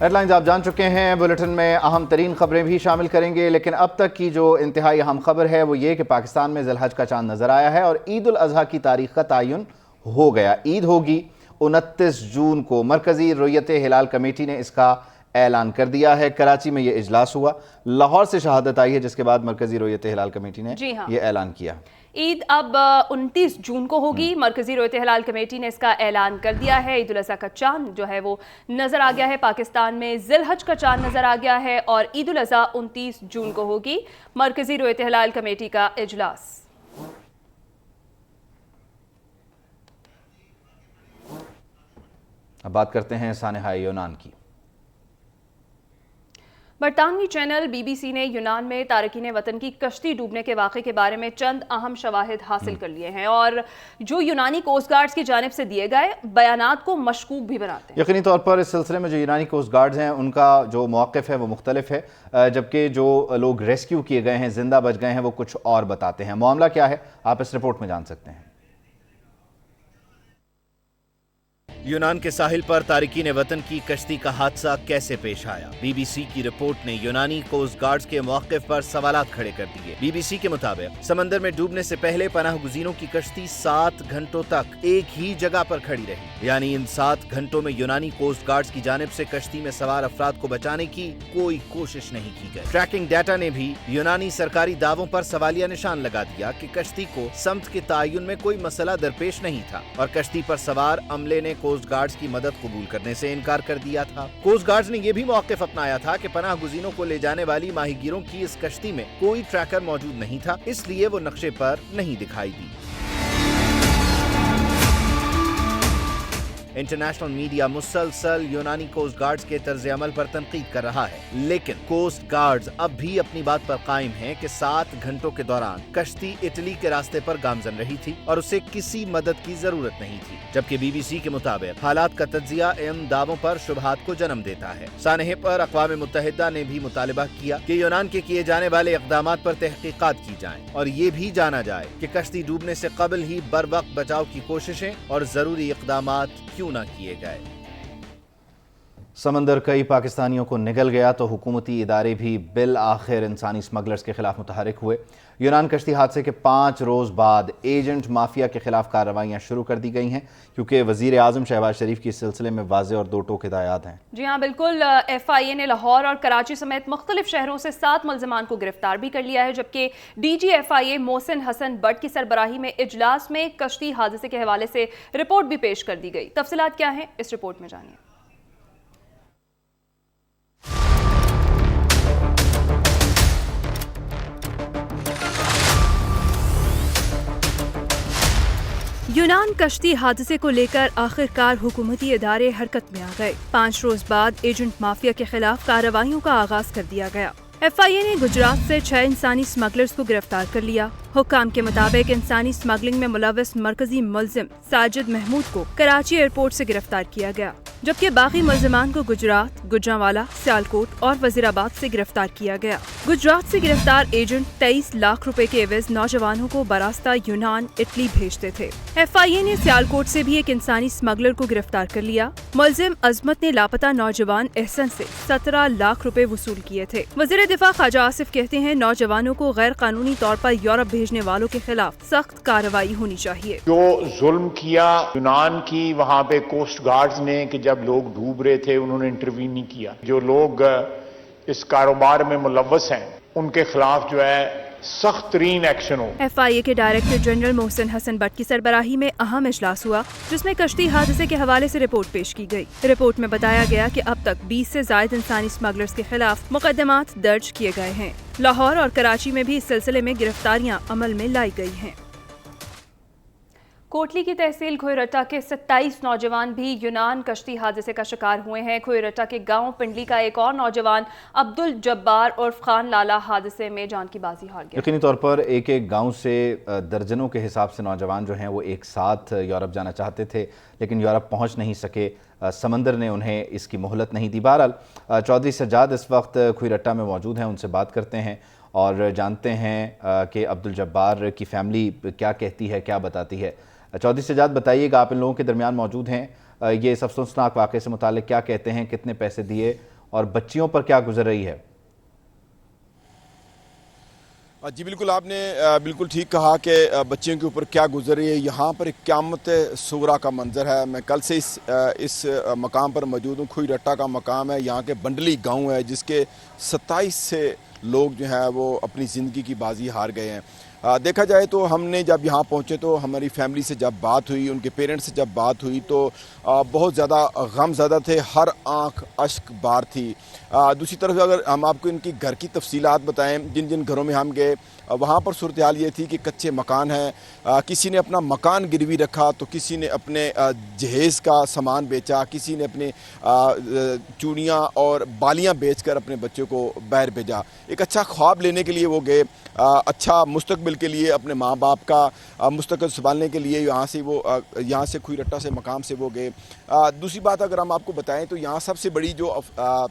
Head lines آپ جان چکے ہیں، بلیٹن میں اہم ترین خبریں بھی شامل کریں گے، لیکن اب تک کی جو انتہائی اہم خبر ہے وہ یہ کہ پاکستان میں ذی الحج کا چاند نظر آیا ہے اور عید الاضحیٰ کی تاریخ کا تعین ہو گیا۔ عید ہوگی 29 جون کو۔ مرکزی رؤیت ہلال کمیٹی نے اس کا اعلان کر دیا ہے۔ کراچی میں یہ اجلاس ہوا، لاہور سے شہادت آئی ہے، جس کے بعد مرکزی رؤیت ہلال کمیٹی نے یہ اعلان کیا۔ عید اب 29 جون کو ہوگی۔ مرکزی رؤیت ہلال کمیٹی نے اس کا اعلان کر دیا ہے۔ عید الاضحیٰ کا چاند جو ہے وہ نظر آ گیا ہے، پاکستان میں ذی الحج کا چاند نظر آ گیا ہے اور عید الاضحیٰ 29 جون کو ہوگی۔ مرکزی رؤیت ہلال کمیٹی کا اجلاس۔ اب بات کرتے ہیں سانحہ یونان کی۔ برطانوی چینل بی بی سی نے یونان میں تارکین وطن کی کشتی ڈوبنے کے واقعے کے بارے میں چند اہم شواہد حاصل کر لیے ہیں اور جو یونانی کوسٹ گارڈز کی جانب سے دیے گئے بیانات کو مشکوک بھی بناتے ہیں۔ یقینی طور پر اس سلسلے میں جو یونانی کوسٹ گارڈز ہیں ان کا جو موقف ہے وہ مختلف ہے، جبکہ جو لوگ ریسکیو کیے گئے ہیں، زندہ بچ گئے ہیں، وہ کچھ اور بتاتے ہیں۔ معاملہ کیا ہے آپ اس رپورٹ میں جان سکتے ہیں۔ یونان کے ساحل پر تارکین وطن کی کشتی کا حادثہ کیسے پیش آیا؟ بی بی سی کی رپورٹ نے یونانی کوسٹ گارڈز کے موقف پر سوالات کھڑے کر دیے۔ بی بی سی کے مطابق سمندر میں ڈوبنے سے پہلے پناہ گزینوں کی کشتی 7 گھنٹوں تک ایک ہی جگہ پر کھڑی رہی، یعنی ان 7 گھنٹوں میں یونانی کوسٹ گارڈز کی جانب سے کشتی میں سوار افراد کو بچانے کی کوئی کوشش نہیں کی گئی۔ ٹریکنگ ڈیٹا نے بھی یونانی سرکاری دعووں پر سوالیہ نشان لگا دیا کہ کشتی کو سمت کے تعین میں کوئی مسئلہ درپیش نہیں تھا اور کشتی پر سوار عملے نے کوسٹ گارڈز کی مدد قبول کرنے سے انکار کر دیا تھا۔ کوسٹ گارڈز نے یہ بھی موقف اپنایا تھا کہ پناہ گزینوں کو لے جانے والی ماہی گیروں کی اس کشتی میں کوئی ٹریکر موجود نہیں تھا، اس لیے وہ نقشے پر نہیں دکھائی دی۔ انٹرنیشنل میڈیا مسلسل یونانی کوسٹ گارڈز کے طرز عمل پر تنقید کر رہا ہے، لیکن کوسٹ گارڈز اب بھی اپنی بات پر قائم ہیں کہ 7 گھنٹوں کے دوران کشتی اٹلی کے راستے پر گامزن رہی تھی اور اسے کسی مدد کی ضرورت نہیں تھی، جبکہ بی بی سی کے مطابق حالات کا تجزیہ ان دعووں پر شبہات کو جنم دیتا ہے۔ سانحے پر اقوام متحدہ نے بھی مطالبہ کیا کہ یونان کے کیے جانے والے اقدامات پر تحقیقات کی جائیں اور یہ بھی جانا جائے کہ کشتی ڈوبنے سے قبل ہی بروقت بچاؤ کی کوششیں اور ضروری اقدامات کیوں نہ کیے گئے۔ سمندر کئی پاکستانیوں کو نگل گیا تو حکومتی ادارے بھی بالآخر انسانی اسمگلرز کے خلاف متحرک ہوئے۔ یونان کشتی حادثے کے 5 روز بعد ایجنٹ مافیا کے خلاف کارروائیاں شروع کر دی گئی ہیں، کیونکہ وزیر اعظم شہباز شریف کی اس سلسلے میں واضح اور 2 ٹوک ہدایات ہیں۔ جی ہاں بالکل، ایف آئی اے نے لاہور اور کراچی سمیت مختلف شہروں سے 7 ملزمان کو گرفتار بھی کر لیا ہے، جبکہ D G F I A Mohsin Hasan Butt کی سربراہی میں اجلاس میں کشتی حادثے کے حوالے سے رپورٹ بھی پیش کر دی گئی۔ تفصیلات کیا ہیں اس رپورٹ میں جانیے۔ یونان کشتی حادثے کو لے کر آخرکار حکومتی ادارے حرکت میں آ گئے۔ 5 روز بعد ایجنٹ مافیا کے خلاف کارروائیوں کا آغاز کر دیا گیا۔ ایف آئی اے نے گجرات سے 6 انسانی اسمگلرز کو گرفتار کر لیا۔ حکام کے مطابق انسانی اسمگلنگ میں ملوث مرکزی ملزم ساجد محمود کو کراچی ایئرپورٹ سے گرفتار کیا گیا، جبکہ باقی ملزمان کو گجرات، گوجرانوالا، سیالکوٹ اور وزیرآباد سے گرفتار کیا گیا۔ گجرات سے گرفتار ایجنٹ 23 لاکھ روپے کے عوض نوجوانوں کو براستہ یونان اٹلی بھیجتے تھے۔ ایف آئی اے نے سیالکوٹ سے بھی ایک انسانی اسمگلر کو گرفتار کر لیا۔ ملزم عظمت نے لاپتہ نوجوان احسن سے 17 لاکھ روپے وصول کیے تھے۔ وزیر دفاع خواجہ آصف کہتے ہیں نوجوانوں کو غیر قانونی طور پر یورپ بھیجنے والوں کے خلاف سخت کارروائی ہونی چاہیے۔ جو ظلم کیا یونان کی وہاں پہ کوسٹ گارڈز نے کہ جب لوگ ڈوب رہے تھے انہوں نے انٹروین نہیں کیا، جو لوگ اس کاروبار میں ملوث ہیں ان کے خلاف جو ہے سخت ترین action who. F I A کے ڈائریکٹر جنرل محسن حسن بٹ کی سربراہی میں اہم اجلاس ہوا، جس میں کشتی حادثے کے حوالے سے رپورٹ پیش کی گئی۔ رپورٹ میں بتایا گیا کہ اب تک 20 سے زائد انسانی اسمگلرز کے خلاف مقدمات درج کیے گئے ہیں۔ لاہور اور کراچی میں بھی اس سلسلے میں گرفتاریاں عمل میں لائی گئی ہیں۔ کوٹلی کی تحصیل کھوئرٹا کے 27 نوجوان بھی یونان کشتی حادثے کا شکار ہوئے ہیں۔ کھوئرٹا کے گاؤں پنڈلی کا ایک اور نوجوان عبدالجبار عرف خان لالا حادثے میں جان کی بازی ہار گیا۔ یقینی طور پر ایک گاؤں سے درجنوں کے حساب سے نوجوان جو ہیں وہ ایک ساتھ یورپ جانا چاہتے تھے، لیکن یورپ پہنچ نہیں سکے، سمندر نے انہیں اس کی مہلت نہیں دی۔ بہرحال چودھری سجاد اس وقت کھوئرٹا میں موجود ہیں، ان سے بات کرتے ہیں اور جانتے ہیں کہ عبدالجبار کی فیملی کیا کہتی ہے، کیا بتاتی ہے۔ چودھری سجاد بتائیے گا، آپ ان لوگوں کے درمیان موجود ہیں، یہ اس افسوسناک واقعے سے متعلق کیا کہتے ہیں, کتنے پیسے دیے اور بچیوں پر کیا گزر رہی ہے؟ جی بالکل، آپ نے بالکل ٹھیک کہا کہ بچیوں کے اوپر کیا گزر رہی ہے. یہاں پر ایک قیامت صغریٰ کا منظر ہے. میں کل سے اس مقام پر موجود ہوں. کھوئی رٹا کا مقام ہے, یہاں کے بنڈلی گاؤں ہے جس کے 27 سے لوگ جو ہیں وہ اپنی زندگی کی بازی ہار گئے ہیں. دیکھا جائے تو ہم نے جب یہاں پہنچے تو ہماری فیملی سے جب بات ہوئی, ان کے پیرنٹس سے جب بات ہوئی تو بہت زیادہ غم زدہ تھے, ہر آنکھ اشک بار تھی. دوسری طرف اگر ہم آپ کو ان کی گھر کی تفصیلات بتائیں, جن جن گھروں میں ہم گئے وہاں پر صورتحال یہ تھی کہ کچے مکان ہیں, کسی نے اپنا مکان گروی رکھا تو کسی نے اپنے جہیز کا سامان بیچا, کسی نے اپنے چوڑیاں اور بالیاں بیچ کر اپنے بچوں کو باہر بھیجا. ایک اچھا خواب لینے کے لیے وہ گئے, اچھا مستقبل کے لیے, اپنے ماں باپ کا مستقبل سنبھالنے کے لیے یہاں سے کھوئی رٹا سے مقام سے وہ گئے. دوسری بات اگر ہم آپ کو بتائیں تو یہاں سب سے بڑی جو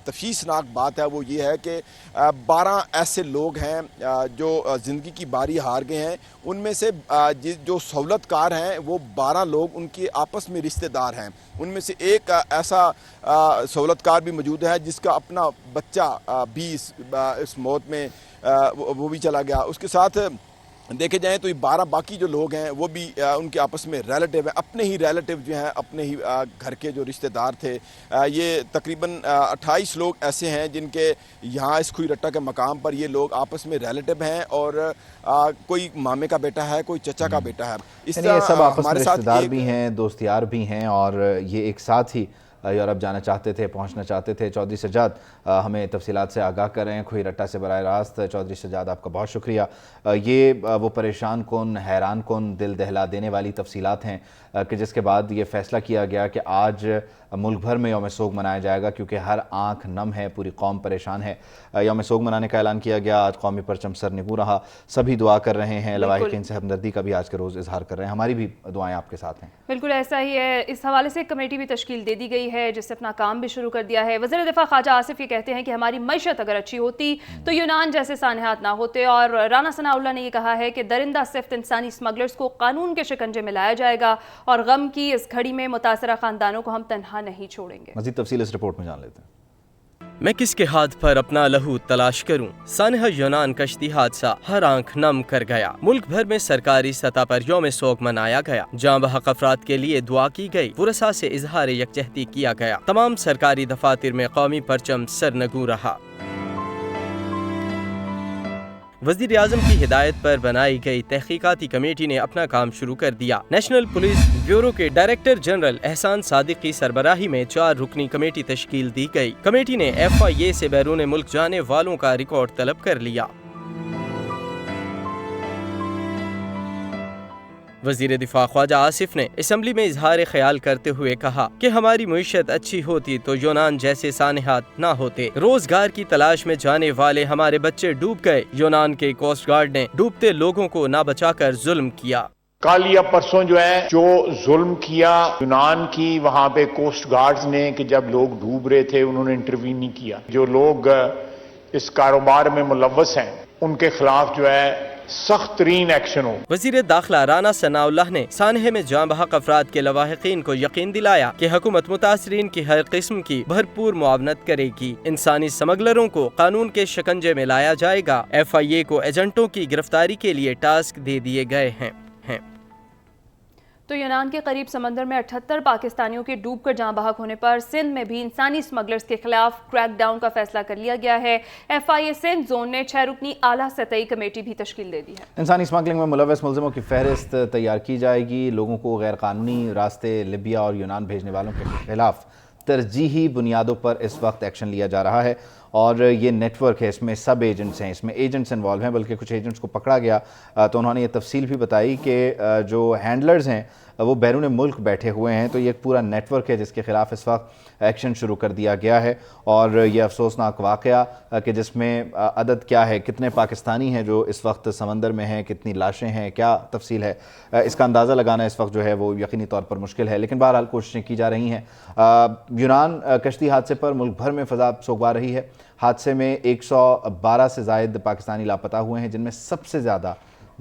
تشویشناک بات ہے وہ یہ ہے کہ 12 ایسے لوگ ہیں جو زندگی کی باری ہار گئے ہیں. ان میں سے جو سہولت کار ہیں وہ 12 لوگ ان کے آپس میں رشتہ دار ہیں. ان میں سے ایک ایسا سہولت کار بھی موجود ہے جس کا اپنا بچہ بھی اس موت میں وہ بھی چلا گیا. اس کے ساتھ دیکھے جائیں تو یہ 12 باقی جو لوگ ہیں وہ بھی ان کے آپس میں ریلیٹیو ہیں, اپنے ہی ریلیٹیو جو ہیں, اپنے ہی گھر کے جو رشتہ دار تھے. یہ تقریباً 28 لوگ ایسے ہیں جن کے یہاں اس کھوئی رٹا کے مقام پر یہ لوگ آپس میں ریلیٹیو ہیں, اور کوئی مامے کا بیٹا ہے, کوئی چچا کا بیٹا ہے. اس یہ سب آپس میں رشتہ دار ایک بھی ہیں, دوست یار بھی ہیں, اور یہ ایک ساتھ ہی یورپ جانا چاہتے تھے, پہنچنا چاہتے تھے. چودھری سجاد ہمیں تفصیلات سے آگاہ کر رہے ہیں کھوئی رٹا سے براہ راست. چودھری سجاد آپ کا بہت شکریہ. یہ وہ پریشان کن, حیران کن, دل دہلا دینے والی تفصیلات ہیں کہ جس کے بعد یہ فیصلہ کیا گیا کہ آج ملک بھر میں یوم سوگ منایا جائے گا, کیونکہ ہر آنکھ نم ہے, پوری قوم پریشان ہے. یوم سوگ منانے کا اعلان کیا گیا. آج قومی پرچم سر نگوں رہا, سبھی دعا کر رہے ہیں, لواحقین سے ہمدردی کا بھی آج کے روز اظہار کر رہے ہیں. ہماری بھی دعائیں آپ کے ساتھ ہیں. بالکل ایسا ہی ہے. اس حوالے سے ایک کمیٹی بھی تشکیل دے دی گئی ہے جس سے اپنا کام بھی شروع کر دیا ہے. وزیر دفاع خواجہ آصف یہ کہتے ہیں کہ ہماری معیشت اگر اچھی ہوتی تو یونان جیسے سانحات نہ ہوتے, اور رانا ثناء اللہ نے یہ کہا ہے کہ درندہ صفت انسانی اسمگلرز کو قانون کے شکنجے میں لایا جائے گا, اور غم کی اس گھڑی میں متاثرہ خاندانوں کو ہم تنہا نہیں چھوڑیں گے. مزید تفصیل اس رپورٹ میں جان لیتے ہیں. میں کس کے ہاتھ پر اپنا لہو تلاش کروں, سانحہ یونان کشتی حادثہ ہر آنکھ نم کر گیا. ملک بھر میں سرکاری سطح پر یوم سوگ منایا گیا. جاں بحق افراد کے لیے دعا کی گئی. ورثاء سے اظہار یکجہتی کیا گیا. تمام سرکاری دفاتر میں قومی پرچم سرنگوں رہا. وزیر اعظم کی ہدایت پر بنائی گئی تحقیقاتی کمیٹی نے اپنا کام شروع کر دیا. نیشنل پولیس بیورو کے ڈائریکٹر جنرل احسان صادق کی سربراہی میں 4 رکنی کمیٹی تشکیل دی گئی. کمیٹی نے FIA سے بیرون ملک جانے والوں کا ریکارڈ طلب کر لیا. وزیر دفاع خواجہ آصف نے اسمبلی میں اظہار خیال کرتے ہوئے کہا کہ ہماری معیشت اچھی ہوتی تو یونان جیسے سانحات نہ ہوتے. روزگار کی تلاش میں جانے والے ہمارے بچے ڈوب گئے. یونان کے کوسٹ گارڈ نے ڈوبتے لوگوں کو نہ بچا کر ظلم کیا. کل یا پرسوں جو ظلم کیا یونان کی وہاں پہ کوسٹ گارڈز نے, کہ جب لوگ ڈوب رہے تھے انہوں نے انٹروین نہیں کیا. جو لوگ اس کاروبار میں ملوث ہیں ان کے خلاف سخت ترین ایکشن ہو. وزیر داخلہ رانا ثناء اللہ نے سانحے میں جاں بحق افراد کے لواحقین کو یقین دلایا کہ حکومت متاثرین کی ہر قسم کی بھرپور معاونت کرے گی. انسانی سمگلروں کو قانون کے شکنجے میں لایا جائے گا. FIA کو ایجنٹوں کی گرفتاری کے لیے ٹاسک دے دیے گئے ہیں. تو یونان کے قریب سمندر میں 78 پاکستانیوں کے ڈوب کر جاں بحق ہونے پر سندھ میں بھی انسانی اسمگلرز کے خلاف کریک ڈاؤن کا فیصلہ کر لیا گیا ہے. FIA سندھ زون نے 6 رکنی اعلیٰ سطحی کمیٹی بھی تشکیل دے دی ہے. انسانی اسمگلنگ میں ملوث ملزموں کی فہرست تیار کی جائے گی. لوگوں کو غیر قانونی راستے لیبیا اور یونان بھیجنے والوں کے خلاف ترجیحی بنیادوں پر اس وقت ایکشن لیا جا رہا ہے, اور یہ نیٹ ورک ہے, اس میں سب ایجنٹس ہیں, اس میں ایجنٹس انوالو ہیں, بلکہ کچھ ایجنٹس کو پکڑا گیا. تو انہوں نے یہ تفصیل بھی بتائی کہ جو ہینڈلرز ہیں وہ بیرون ملک بیٹھے ہوئے ہیں. تو یہ ایک پورا نیٹ ورک ہے جس کے خلاف اس وقت ایکشن شروع کر دیا گیا ہے. اور یہ افسوسناک واقعہ کہ جس میں عدد کیا ہے, کتنے پاکستانی ہیں جو اس وقت سمندر میں ہیں, کتنی لاشیں ہیں, کیا تفصیل ہے, اس کا اندازہ لگانا اس وقت وہ یقینی طور پر مشکل ہے. لیکن بہرحال کوششیں کی جا رہی ہیں. یونان کشتی حادثے پر ملک بھر میں فضا سوگوار رہی ہے. حادثے میں 112 سے زائد پاکستانی لاپتہ ہوئے ہیں, جن میں سب سے زیادہ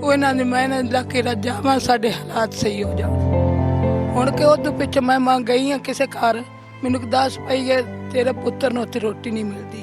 ਉਹ ਇਹਨਾਂ ਦੀ ਮੈਂ ਲੱਕੇ ਜਾਵਾਂ ਸਾਡੇ ਹਾਲਾਤ ਸਹੀ ਹੋ ਜਾਣ। ਹੁਣ ਕਿ ਉਹਦੇ ਪਿੱਛੇ ਮੈਂ ਗਈ ਹਾਂ ਕਿਸੇ ਘਰ, ਮੈਨੂੰ ਦੱਸ ਪਈ ਹੈ ਤੇਰੇ ਪੁੱਤਰ ਨੂੰ ਉੱਥੇ ਰੋਟੀ ਨਹੀਂ ਮਿਲਦੀ।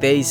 23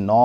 9